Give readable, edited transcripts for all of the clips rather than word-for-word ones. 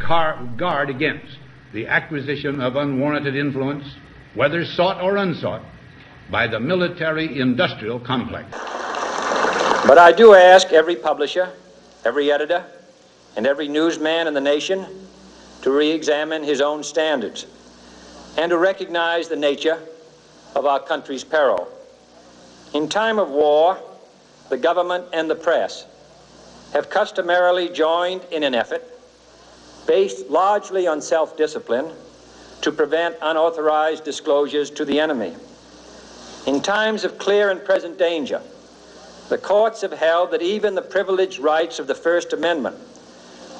guard against the acquisition of unwarranted influence, whether sought or unsought, by the military-industrial complex. But I do ask every publisher, every editor, and every newsman in the nation to re-examine his own standards and to recognize the nature of our country's peril. In time of war, the government and the press have customarily joined in an effort based largely on self-discipline to prevent unauthorized disclosures to the enemy. In times of clear and present danger, the courts have held that even the privileged rights of the First Amendment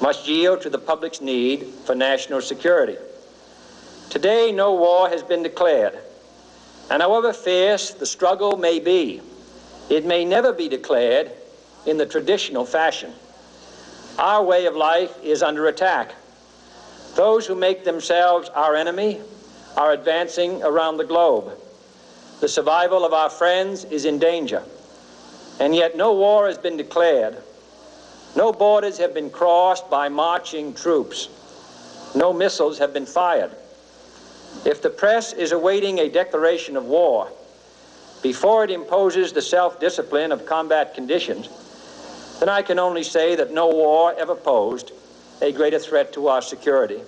must yield to the public's need for national security. Today, no war has been declared, and however fierce the struggle may be, it may never be declared in the traditional fashion. Our way of life is under attack. Those who make themselves our enemy are advancing around the globe. The survival of our friends is in danger, and yet no war has been declared. No borders have been crossed by marching troops. No missiles have been fired. If the press is awaiting a declaration of war before it imposes the self-discipline of combat conditions, then I can only say that no war ever posed a greater threat to our security.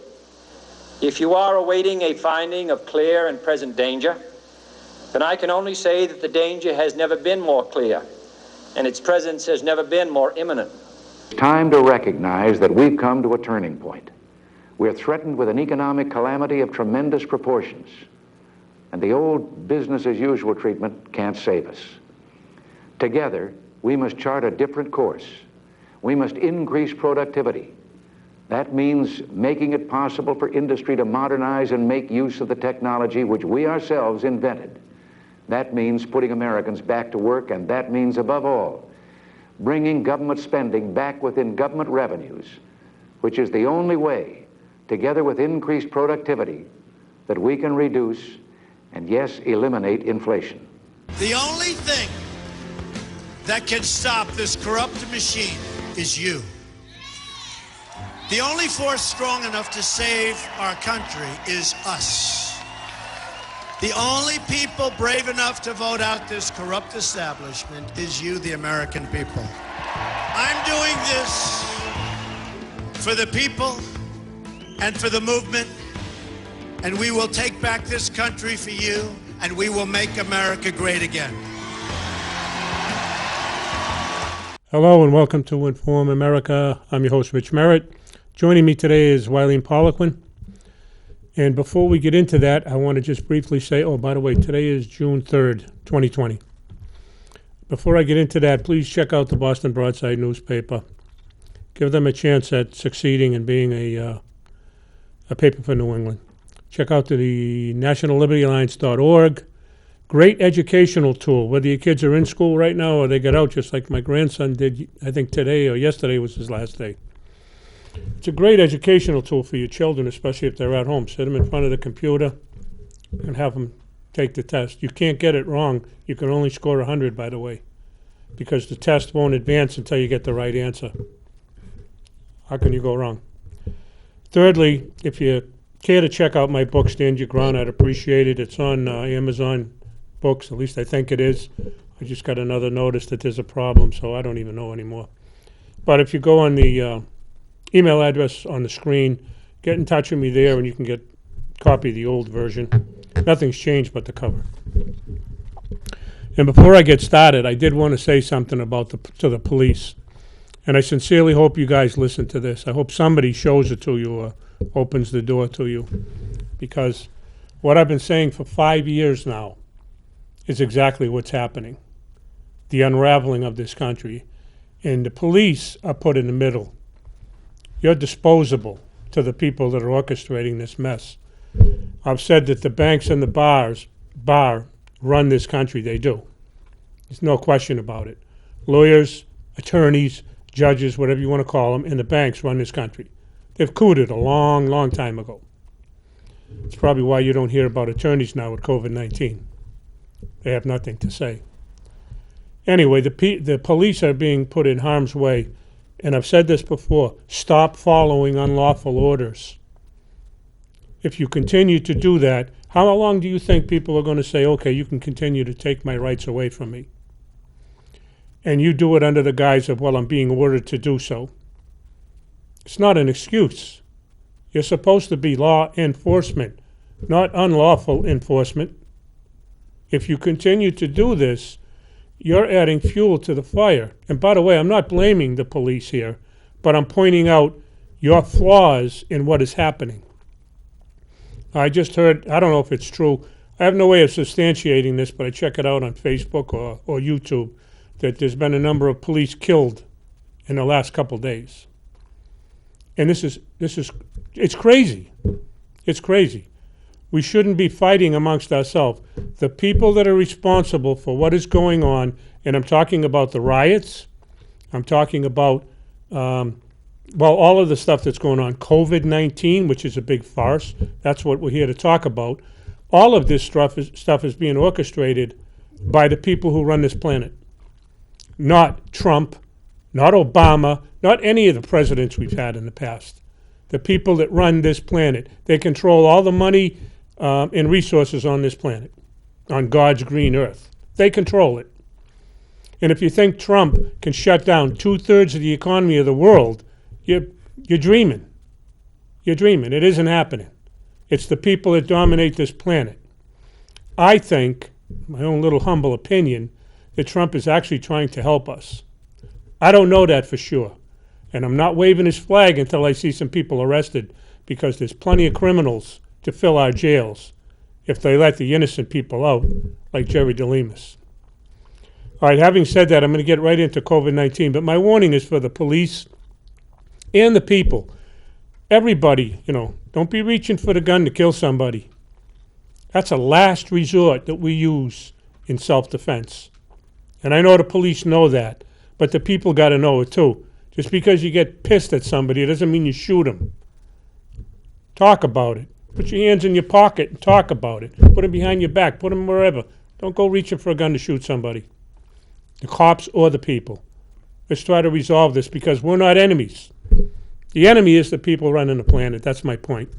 If you are awaiting a finding of clear and present danger, then I can only say that the danger has never been more clear, and its presence has never been more imminent. It's time to recognize that we've come to a turning point. We're threatened with an economic calamity of tremendous proportions, and the old business-as-usual treatment can't save us. Together, we must chart a different course. We must increase productivity. That means making it possible for industry to modernize and make use of the technology which we ourselves invented. That means putting Americans back to work, and that means, above all, bringing government spending back within government revenues, which is the only way, together with increased productivity, that we can reduce and, yes, eliminate inflation. The only thing that can stop this corrupt machine is you. The only force strong enough to save our country is us. The only people brave enough to vote out this corrupt establishment is you, the American people. I'm doing this for the people and for the movement, and we will take back this country for you, and we will make America great again. Hello and welcome to Inform America. I'm your host, Rich Merritt. Joining me today is Wylene Poliquin. And before we get into that, I want to just briefly say, oh, by the way, today is June 3rd, 2020. Before I get into that, please check out the Boston Broadside newspaper. Give them a chance at succeeding and being a paper for New England. Check out the nationallibertyalliance.org. Great educational tool, whether your kids are in school right now or they got out, just like my grandson did, I think today or yesterday was his last day. It's a great educational tool for your children, especially if they're at home. Sit them in front of the computer and have them take the test. You can't get it wrong. You can only score 100, by the way, because the test won't advance until you get the right answer. How can you go wrong? Thirdly, if you care to check out my book, Stand Your Ground, I'd appreciate it. It's on Amazon Books, at least I think it is. I just got another notice that there's a problem, so I don't even know anymore. But if you go on the email address on the screen, get in touch with me there, and you can get a copy of the old version. Nothing's changed but the cover. And before I get started, I did want to say something about to the police. And I sincerely hope you guys listen to this. I hope somebody shows it to you or opens the door to you. Because what I've been saying for 5 years now is exactly what's happening. The unraveling of this country. And the police are put in the middle. You're disposable to the people that are orchestrating this mess. I've said that the banks and the bar run this country. They do. There's no question about it. Lawyers, attorneys, judges, whatever you want to call them, and the banks run this country. They've cooed a long, long time ago. It's probably why you don't hear about attorneys now with COVID-19. They have nothing to say. Anyway, the police are being put in harm's way, and I've said this before, stop following unlawful orders. If you continue to do that, how long do you think people are going to say, okay, you can continue to take my rights away from me? And you do it under the guise of, well, I'm being ordered to do so. It's not an excuse. You're supposed to be law enforcement, not unlawful enforcement. If you continue to do this, you're adding fuel to the fire. And by the way, I'm not blaming the police here, but I'm pointing out your flaws in what is happening. I just heard, I don't know if it's true, I have no way of substantiating this, but I check it out on Facebook or YouTube, that there's been a number of police killed in the last couple days. And it's crazy. It's crazy. We shouldn't be fighting amongst ourselves. The people that are responsible for what is going on, and I'm talking about the riots, I'm talking about, all of the stuff that's going on, COVID-19, which is a big farce. That's what we're here to talk about. All of this stuff is being orchestrated by the people who run this planet. Not Trump, not Obama, not any of the presidents we've had in the past. The people that run this planet. They control all the money and resources on this planet, on God's green earth. They control it. And if you think Trump can shut down 2/3 of the economy of the world, you're dreaming. You're dreaming. It isn't happening. It's the people that dominate this planet. I think, my own little humble opinion, that Trump is actually trying to help us. I don't know that for sure. And I'm not waving his flag until I see some people arrested, because there's plenty of criminals to fill our jails if they let the innocent people out, like Jerry DeLemus. All right, having said that, I'm going to get right into COVID-19, but my warning is for the police and the people. Everybody, don't be reaching for the gun to kill somebody. That's a last resort that we use in self-defense. And I know the police know that, but the people got to know it too. Just because you get pissed at somebody, it doesn't mean you shoot them. Talk about it. Put your hands in your pocket and talk about it. Put them behind your back. Put them wherever. Don't go reaching for a gun to shoot somebody. The cops or the people. Let's try to resolve this, because we're not enemies. The enemy is the people running the planet. That's my point.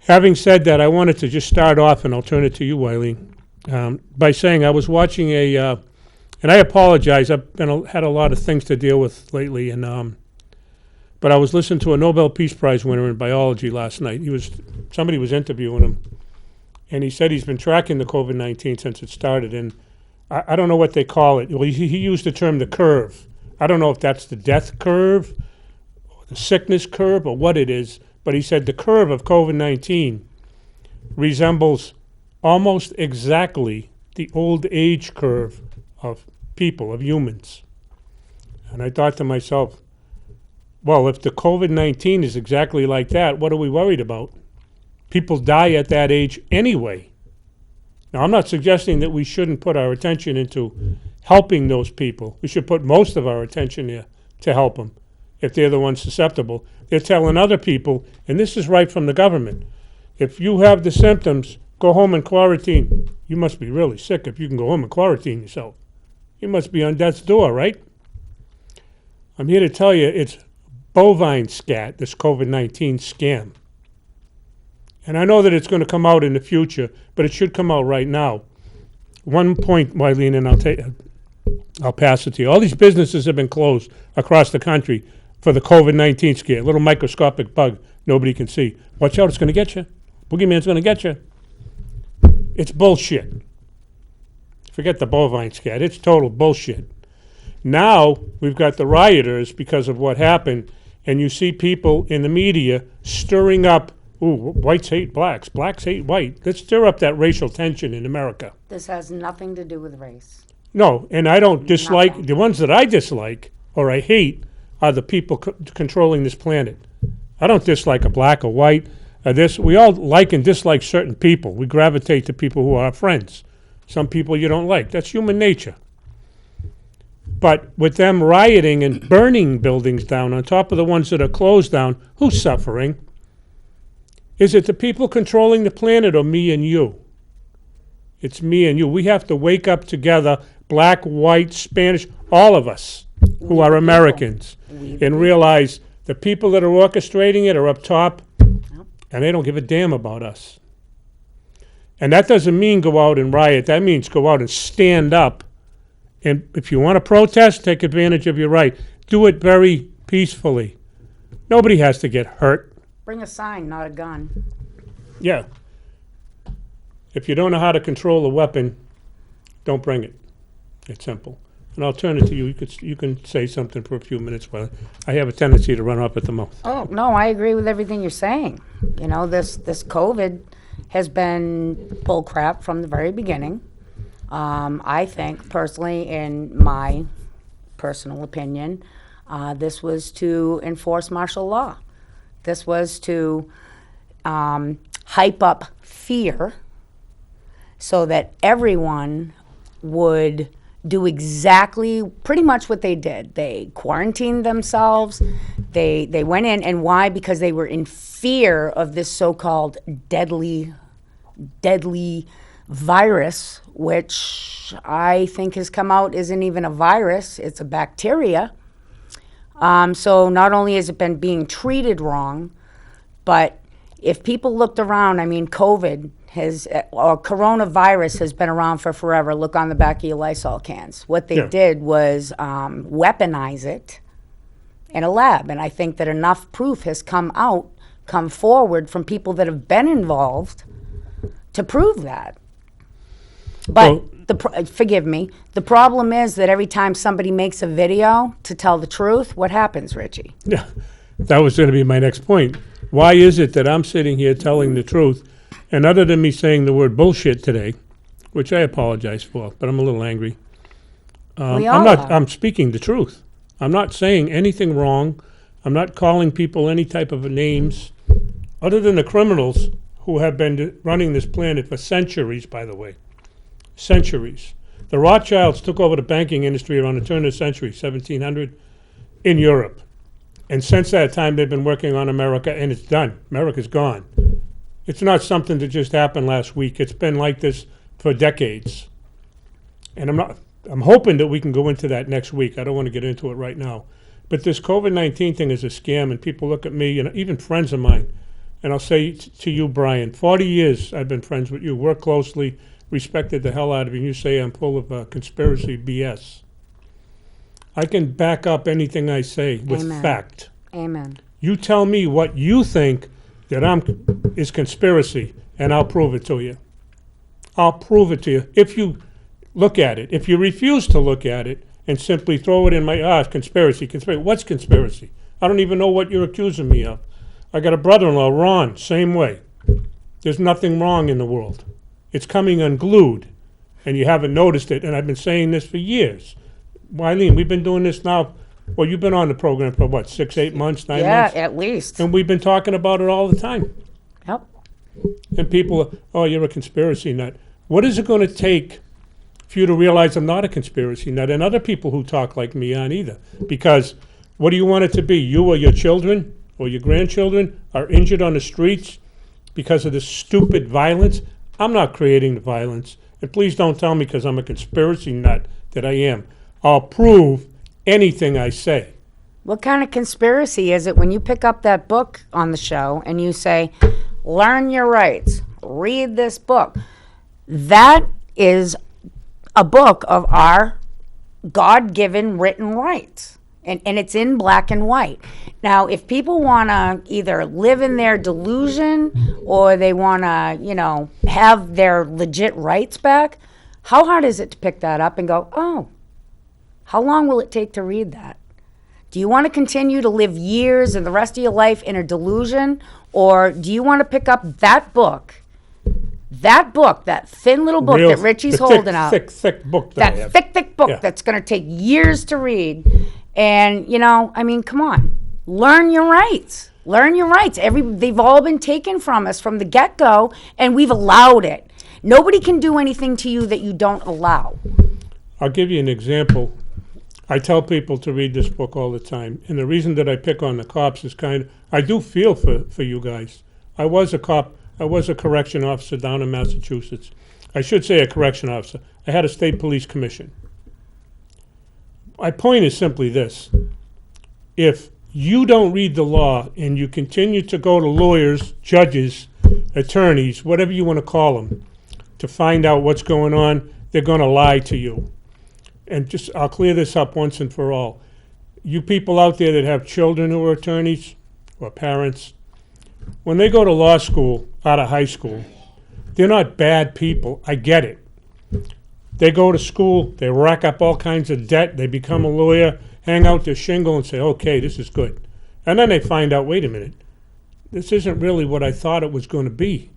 Having said that, I wanted to just start off, and I'll turn it to you, Wylene, by saying I was watching and I apologize, I've had a lot of things to deal with lately, but I was listening to a Nobel Peace Prize winner in biology last night. Somebody was interviewing him, and he said he's been tracking the COVID-19 since it started, and I don't know what they call it. Well, he used the term the curve. I don't know if that's the death curve, or the sickness curve, or what it is, but he said the curve of COVID-19 resembles almost exactly the old age curve of people, of humans. And I thought to myself, well, if the COVID-19 is exactly like that, what are we worried about? People die at that age anyway. Now, I'm not suggesting that we shouldn't put our attention into helping those people. We should put most of our attention there to help them if they're the ones susceptible. They're telling other people, and this is right from the government, if you have the symptoms, go home and quarantine. You must be really sick if you can go home and quarantine yourself. You must be on death's door, right? I'm here to tell you it's bovine scat, this COVID-19 scam. And I know that it's going to come out in the future, but it should come out right now. One point, Wylene, and I'll pass it to you. All these businesses have been closed across the country for the COVID-19 scare, a little microscopic bug nobody can see. Watch out, it's going to get you. Boogeyman's going to get you. It's bullshit. Forget the bovine scat. It's total bullshit. Now we've got the rioters because of what happened, and you see people in the media stirring up, whites hate blacks, blacks hate white. Let's stir up that racial tension in America. This has nothing to do with race. No, and I don't dislike, Nothing. the ones that I dislike or I hate are the people controlling this planet. I don't dislike a black or white. We all like and dislike certain people. We gravitate to people who are our friends. Some people you don't like. That's human nature. But with them rioting and burning buildings down on top of the ones that are closed down, who's suffering? Is it the people controlling the planet or me and you? It's me and you. We have to wake up together, black, white, Spanish, all of us. who are Americans and realize the people that are orchestrating it are up top and they don't give a damn about us. And that doesn't mean go out and riot. That means go out and stand up. And if you want to protest, take advantage of your right. Do it very peacefully. Nobody has to get hurt. Bring a sign, not a gun. Yeah. If you don't know how to control a weapon, don't bring it. It's simple. And I'll turn it to you. You can say something for a few minutes while I have a tendency to run off at the mouth. Oh, no, I agree with everything you're saying. You know, this COVID has been bull crap from the very beginning. I think, personally, in my personal opinion, this was to enforce martial law. This was to hype up fear so that everyone would do exactly pretty much what they did. They quarantined themselves. They went in, and why? Because they were in fear of this so-called deadly virus, which I think has come out isn't even a virus, it's a bacteria. So not only has it been being treated wrong, but if people looked around, I mean, COVID or coronavirus has been around for forever. Look on the back of your Lysol cans. What they did was weaponize it in a lab. And I think that enough proof has come forward from people that have been involved to prove that. But forgive me, the problem is that every time somebody makes a video to tell the truth, what happens, Richie? Yeah, that was going to be my next point. Why is it that I'm sitting here telling the truth, and other than me saying the word bullshit today, which I apologize for, but I'm a little angry. I'm speaking the truth. I'm not saying anything wrong. I'm not calling people any type of names, other than the criminals who have been running this planet for centuries, by the way. Centuries. The Rothschilds took over the banking industry around the turn of the century, 1700, in Europe. And since that time, they've been working on America, and it's done. America's gone. It's not something that just happened last week. It's been like this for decades. And I'm hoping that we can go into that next week. I don't want to get into it right now. But this COVID-19 thing is a scam, and people look at me, and even friends of mine, and I'll say to you, Brian, 40 years I've been friends with you, worked closely, respected the hell out of you, and you say I'm full of conspiracy BS. I can back up anything I say with fact. Amen. You tell me what you think that is conspiracy, and I'll prove it to you. I'll prove it to you if you look at it. If you refuse to look at it and simply throw it in my conspiracy. What's conspiracy? I don't even know what you're accusing me of. I got a brother-in-law, Ron, same way. There's nothing wrong in the world. It's coming unglued, and you haven't noticed it, and I've been saying this for years. Wylene, we've been doing this now. Well, you've been on the program for what, 6, 8 months, 9 months? Yeah, at least. And we've been talking about it all the time. Yep. And people, you're a conspiracy nut. What is it going to take for you to realize I'm not a conspiracy nut, and other people who talk like me aren't either? Because what do you want it to be? You or your children or your grandchildren are injured on the streets because of this stupid violence? I'm not creating the violence. And please don't tell me because I'm a conspiracy nut that I am. I'll prove anything I say. What kind of conspiracy is it when you pick up that book on the show and you say, learn your rights, read this book? That is a book of our God-given written rights. And it's in black and white. Now, if people want to either live in their delusion or they want to, have their legit rights back, how hard is it to pick that up and go, oh, how long will it take to read that? Do you want to continue to live years and the rest of your life in a delusion? Or do you want to pick up that book, that thin little book that Richie's holding up? Thick book. That thick book that's going to take years to read. And, come on. Learn your rights. Learn your rights. They've all been taken from us from the get-go, and we've allowed it. Nobody can do anything to you that you don't allow. I'll give you an example. I tell people to read this book all the time, and the reason that I pick on the cops is I do feel for you guys. I was a cop. I was a correction officer down in Massachusetts. I should say a correction officer. I had a state police commission. my point is simply this. If you don't read the law and you continue to go to lawyers, judges, attorneys, whatever you want to call them, to find out what's going on, they're going to lie to you. And I'll clear this up once and for all. You people out there that have children who are attorneys or parents, when they go to law school out of high school, they're not bad people. I get it. They go to school, they rack up all kinds of debt, they become a lawyer, hang out their shingle and say, okay, this is good. And then they find out, wait a minute, this isn't really what I thought it was going to be.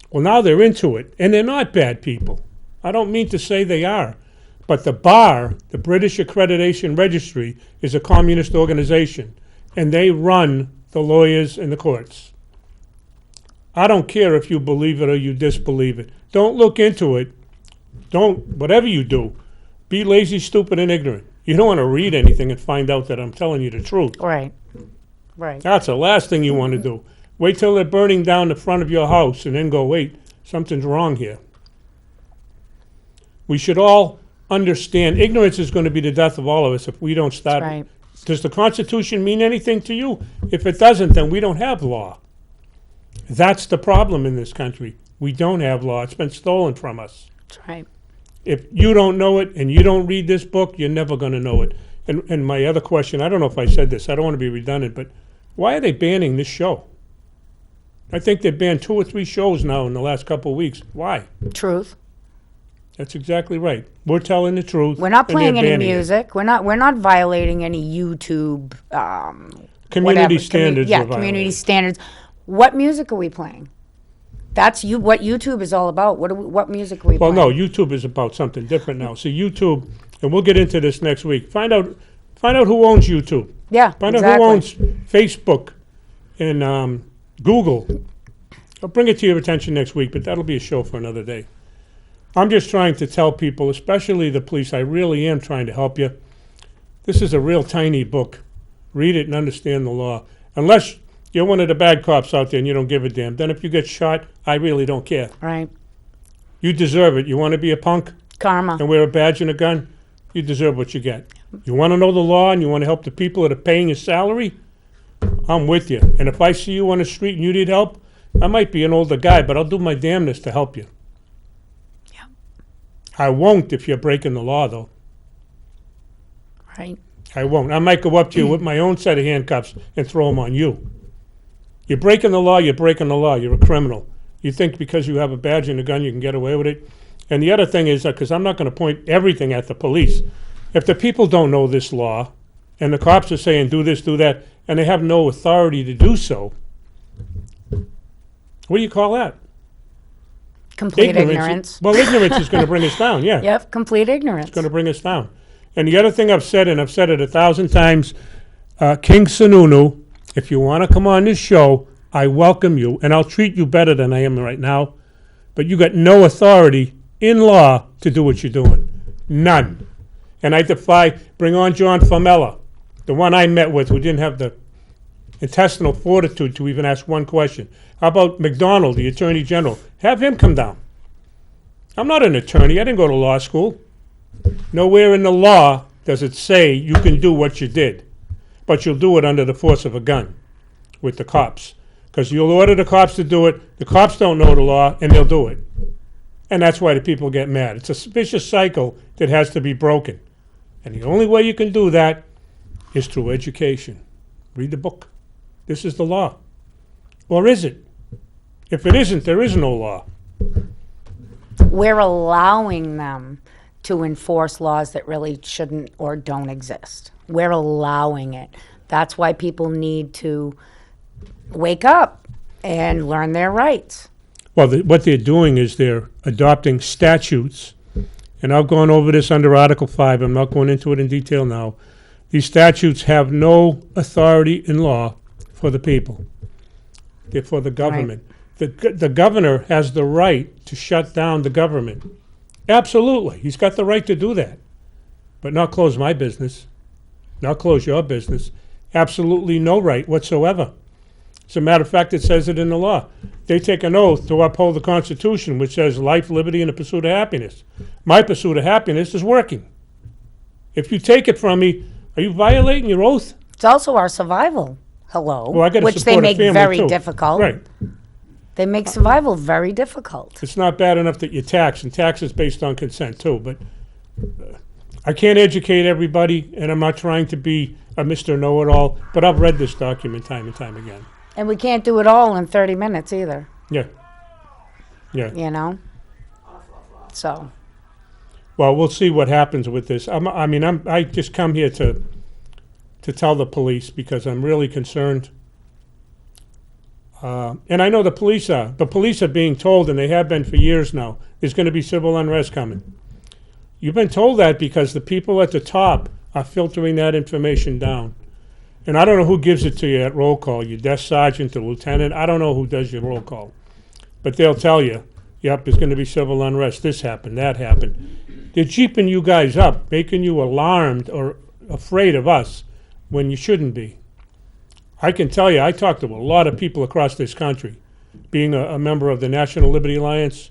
Well, now they're into it, and they're not bad people. I don't mean to say they are. But the bar, the British Accreditation Registry, is a communist organization, and they run the lawyers and the courts. I don't care if you believe it or you disbelieve it. Don't look into it. Whatever you do, be lazy, stupid, and ignorant. You don't want to read anything and find out that I'm telling you the truth. Right. That's the last thing you want to do. Wait till they're burning down the front of your house and then go, wait, something's wrong here. We should all understand ignorance is going to be the death of all of us if we don't start. Right. Does the Constitution mean anything to you? If it doesn't, then we don't have law. That's the problem in this country. We don't have law. It's been stolen from us. That's right. If you don't know it and you don't read this book, you're never going to know it. And my other question, I don't know if I said this, I don't want to be redundant, but why are they banning this show? I think they've banned 2 or 3 shows now in the last couple of weeks. Why? Truth. That's exactly right. We're telling the truth. We're not and they're playing any banning it. music. We're not violating any YouTube Community standards. Yeah, we're community violating. standards. What music are we playing? That's what YouTube is all about. What music are we Well, playing? no, YouTube is about something different now. See, YouTube, and we'll get into this next week. Find out who owns YouTube. Yeah, Find exactly. out who owns Facebook and Google. I'll bring it to your attention next week, but that'll be a show for another day. I'm just trying to tell people, especially the police, I really am trying to help you. This is a real tiny book. Read it and understand the law. Unless you're one of the bad cops out there and you don't give a damn. Then if you get shot, I really don't care. Right. You deserve it. You want to be a punk Karma. and wear a badge and a gun? You deserve what you get. You want to know the law and you want to help the people that are paying your salary? I'm with you. And if I see you on the street and you need help, I might be an older guy, but I'll do my damnedest to help you. Yeah. I won't if you're breaking the law, though. Right. I won't. I might go up to you with my own set of handcuffs and throw them on you. You're breaking the law, you're breaking the law. You're a criminal. You think because you have a badge and a gun you can get away with it? And the other thing is, because I'm not going to point everything at the police, if the people don't know this law and the cops are saying do this, do that, and they have no authority to do so, what do you call that? Complete ignorance. Well, ignorance is going to bring us down, yeah. Yep, complete ignorance. It's going to bring us down. And the other thing I've said, and I've said it 1,000 times, King Sununu, if you want to come on this show, I welcome you, and I'll treat you better than I am right now. But you got no authority in law to do what you're doing. None. And I defy, bring on John Famella, the one I met with who didn't have the intestinal fortitude to even ask one question. How about McDonald, the Attorney General? Have him come down. I'm not an attorney. I didn't go to law school. Nowhere in the law does it say you can do what you did, but you'll do it under the force of a gun with the cops. Because you'll order the cops to do it, the cops don't know the law, and they'll do it. And that's why the people get mad. It's a vicious cycle that has to be broken. And the only way you can do that is through education. Read the book. This is the law. Or is it? If it isn't, there is no law. We're allowing them to enforce laws that really shouldn't or don't exist. We're allowing it. That's why people need to wake up and learn their rights. Well, what they're doing is they're adopting statutes, and I've gone over this under Article 5. I'm not going into it in detail now. These statutes have no authority in law for the people. They're for the government. The governor has the right to shut down the government. Absolutely. He's got the right to do that. But not close my business. Not close your business. Absolutely no right whatsoever. As a matter of fact, it says it in the law. They take an oath to uphold the Constitution, which says life, liberty, and the pursuit of happiness. My pursuit of happiness is working. If you take it from me, are you violating your oath? It's also our survival. Hello. Well, I gotta which they support a make family, very too. difficult. Right. They make survival very difficult. It's not bad enough that you tax, and tax is based on consent too, but I can't educate everybody, and I'm not trying to be a Mr. Know-it-all, but I've read this document time and time again. And we can't do it all in 30 minutes either, Yeah. Yeah. you know? So, Well, we'll see what happens with this. I just come here to tell the police because I'm really concerned. And I know the police are. The police are being told, and they have been for years now, there's going to be civil unrest coming. You've been told that because the people at the top are filtering that information down. And I don't know who gives it to you at roll call, your desk sergeant, the lieutenant. I don't know who does your roll call. But they'll tell you, yep, there's going to be civil unrest. This happened, that happened. They're jeeping you guys up, making you alarmed or afraid of us when you shouldn't be. I can tell you, I talk to a lot of people across this country, being a member of the National Liberty Alliance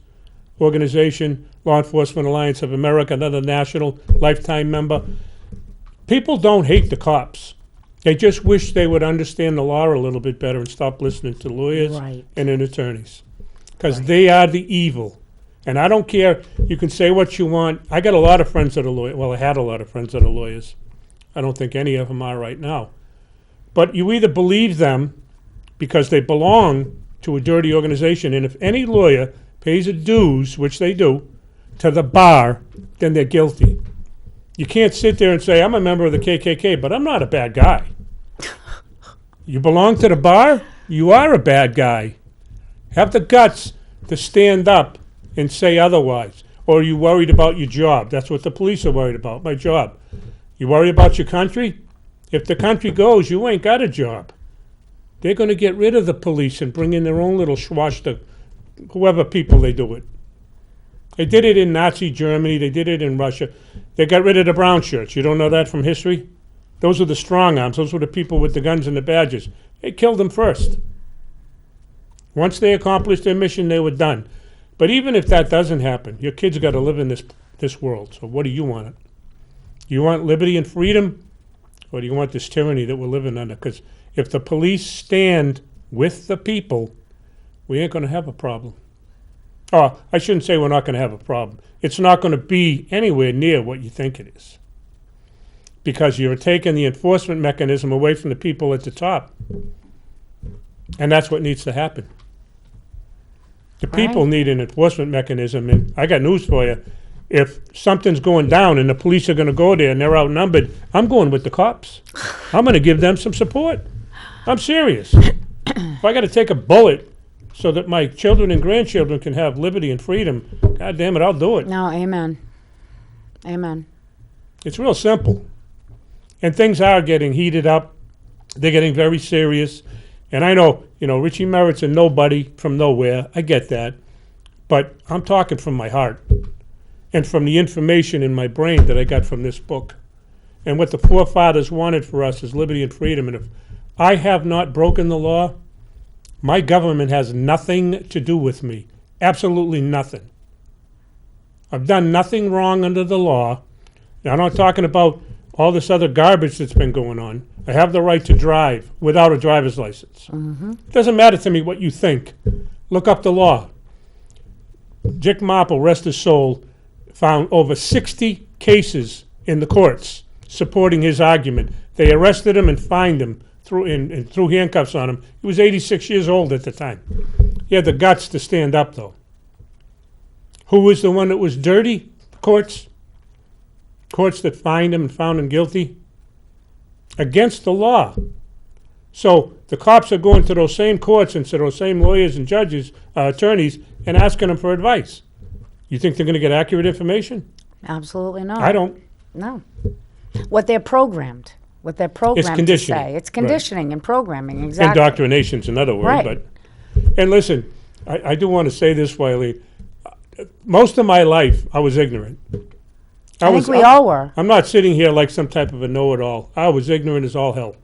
organization, Law Enforcement Alliance of America, another national lifetime member. People don't hate the cops. They just wish they would understand the law a little bit better and stop listening to lawyers Right. and attorneys. Because they are the evil. And I don't care, you can say what you want. I got a lot of friends that are lawyers. Well, I had a lot of friends that are lawyers. I don't think any of them are right now. But you either believe them because they belong to a dirty organization, and if any lawyer pays a dues, which they do, to the bar, then they're guilty. You can't sit there and say, I'm a member of the KKK, but I'm not a bad guy. You belong to the bar, you are a bad guy. Have the guts to stand up and say otherwise. Or are you worried about your job? That's what the police are worried about, my job. You worry about your country? If the country goes, you ain't got a job. They're going to get rid of the police and bring in their own little schwashta, whoever people they do it. They did it in Nazi Germany. They did it in Russia. They got rid of the brown shirts. You don't know that from history? Those were the strong arms. Those were the people with the guns and the badges. They killed them first. Once they accomplished their mission, they were done. But even if that doesn't happen, your kids got to live in this world. So what do you want? Do you want liberty and freedom? Or do you want this tyranny that we're living under? Because if the police stand with the people, we ain't going to have a problem. Oh, I shouldn't say we're not going to have a problem. It's not going to be anywhere near what you think it is. Because you're taking the enforcement mechanism away from the people at the top. And that's what needs to happen. The people Right. need an enforcement mechanism, and I got news for you. If something's going down and the police are going to go there and they're outnumbered, I'm going with the cops. I'm going to give them some support. I'm serious. If I got to take a bullet so that my children and grandchildren can have liberty and freedom, God damn it, I'll do it. no, amen. Amen. It's real simple. And things are getting heated up. They're getting very serious. And I know, Richie Merritt's a nobody from nowhere. I get that. But I'm talking from my heart and from the information in my brain that I got from this book. And what the forefathers wanted for us is liberty and freedom. And if I have not broken the law, my government has nothing to do with me. Absolutely nothing. I've done nothing wrong under the law. Now, I'm not talking about all this other garbage that's been going on. I have the right to drive without a driver's license. It doesn't matter to me what you think. Look up the law. Dick Marple, rest his soul, found over 60 cases in the courts supporting his argument. They arrested him and fined him, threw handcuffs on him. He was 86 years old at the time. He had the guts to stand up, though. Who was the one that was dirty? Courts. Courts that fined him and found him guilty. Against the law. So the cops are going to those same courts and to those same lawyers and judges, attorneys, and asking them for advice. You think they're going to get accurate information? Absolutely not. I don't. No. What they're programmed to conditioning. say. It's conditioning and programming, exactly. Indoctrination's another word. Right. And listen, I do want to say this, Wylene. Most of my life, I was ignorant. I think we all were. I'm not sitting here like some type of a know-it-all. I was ignorant as all hell.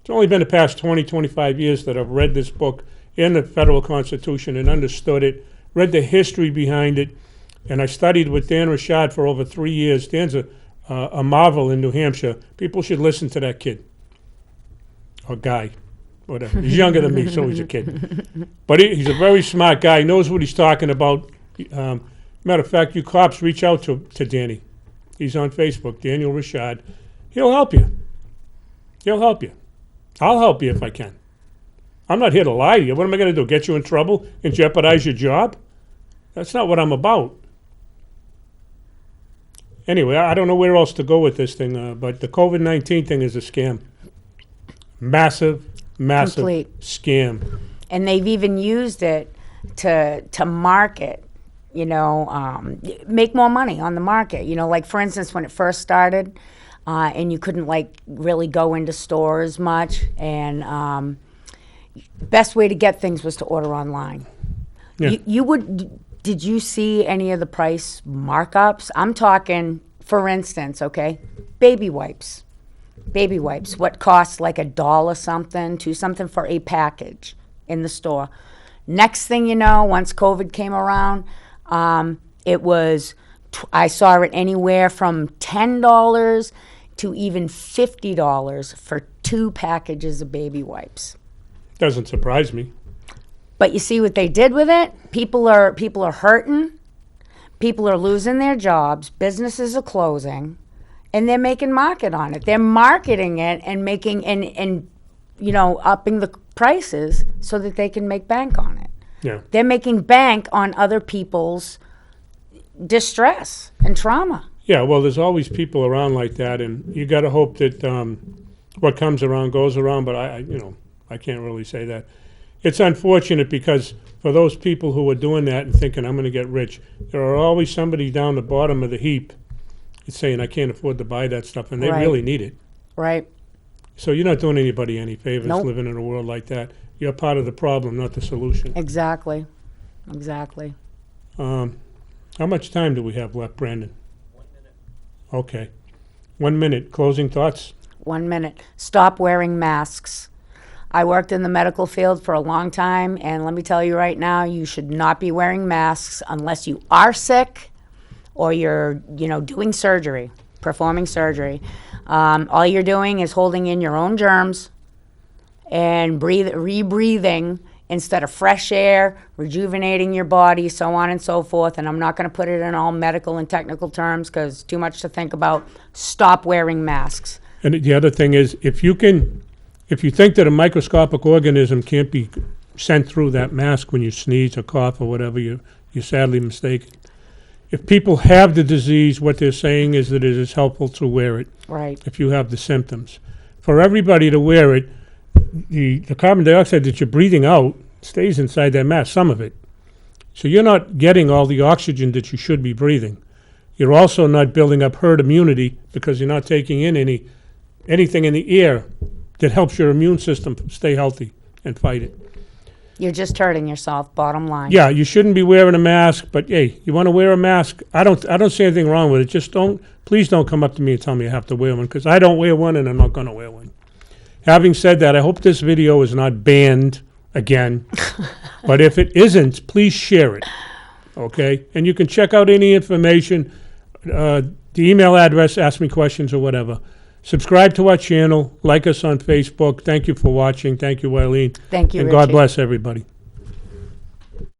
It's only been the past 20, 25 years that I've read this book in the federal Constitution and understood it, read the history behind it, and I studied with Dan Rashad for over 3 years. Dan's a a marvel in New Hampshire. People should listen to that kid or guy, whatever. He's younger than me, so he's a kid. But he's a very smart guy. He knows what he's talking about. Matter of fact, you cops reach out to Danny. He's on Facebook, Daniel Richard. He'll help you. He'll help you. I'll help you if I can. I'm not here to lie to you. What am I going to do, get you in trouble and jeopardize your job? That's not what I'm about. Anyway, I don't know where else to go with this thing, but the COVID-19 thing is a scam. Massive Complete. Scam. And they've even used it to market, make more money on the market. Like for instance, when it first started, and you couldn't really go into stores much, and best way to get things was to order online. Yeah. Did you see any of the price markups? I'm talking, for instance, okay, baby wipes. Baby wipes, what costs like $1 something, $2 something for a package in the store. Next thing you know, once COVID came around, it was, I saw it anywhere from $10 to even $50 for 2 packages of baby wipes. Doesn't surprise me. But you see what they did with it? People are hurting. People are losing their jobs. Businesses are closing, and they're making market on it. They're marketing it and making and upping the prices so that they can make bank on it. Yeah. They're making bank on other people's distress and trauma. Yeah, well, there's always people around like that, and you got to hope that what comes around goes around. But I can't really say that. It's unfortunate because for those people who are doing that and thinking I'm going to get rich, there are always somebody down the bottom of the heap that's saying I can't afford to buy that stuff, and they Right. really need it. Right. So you're not doing anybody any favors Nope. living in a world like that. You're part of the problem, not the solution. Exactly. How much time do we have left, Brandon? 1 minute. Okay. 1 minute. Closing thoughts? 1 minute. Stop wearing masks. I worked in the medical field for a long time, and let me tell you right now, you should not be wearing masks unless you are sick or you're, doing surgery, performing surgery. All you're doing is holding in your own germs and rebreathing instead of fresh air, rejuvenating your body, so on and so forth. And I'm not going to put it in all medical and technical terms because too much to think about. Stop wearing masks. And the other thing is, if you think that a microscopic organism can't be sent through that mask when you sneeze or cough or whatever, you're sadly mistaken. If people have the disease, what they're saying is that it is helpful to wear it. Right. If you have the symptoms. For everybody to wear it, the carbon dioxide that you're breathing out stays inside that mask, some of it. So you're not getting all the oxygen that you should be breathing. You're also not building up herd immunity because you're not taking in anything in the air that helps your immune system stay healthy and fight it. You're just hurting yourself, bottom line. Yeah, you shouldn't be wearing a mask, but hey, you want to wear a mask? I don't see anything wrong with it. Just please don't come up to me and tell me I have to wear one, because I don't wear one and I'm not going to wear one. Having said that, I hope this video is not banned again. But if it isn't, please share it. Okay? And you can check out any information, the email address, ask me questions or whatever. Subscribe to our channel, like us on Facebook. Thank you for watching. Thank you, Wylene. Thank you, And Richie. God bless everybody.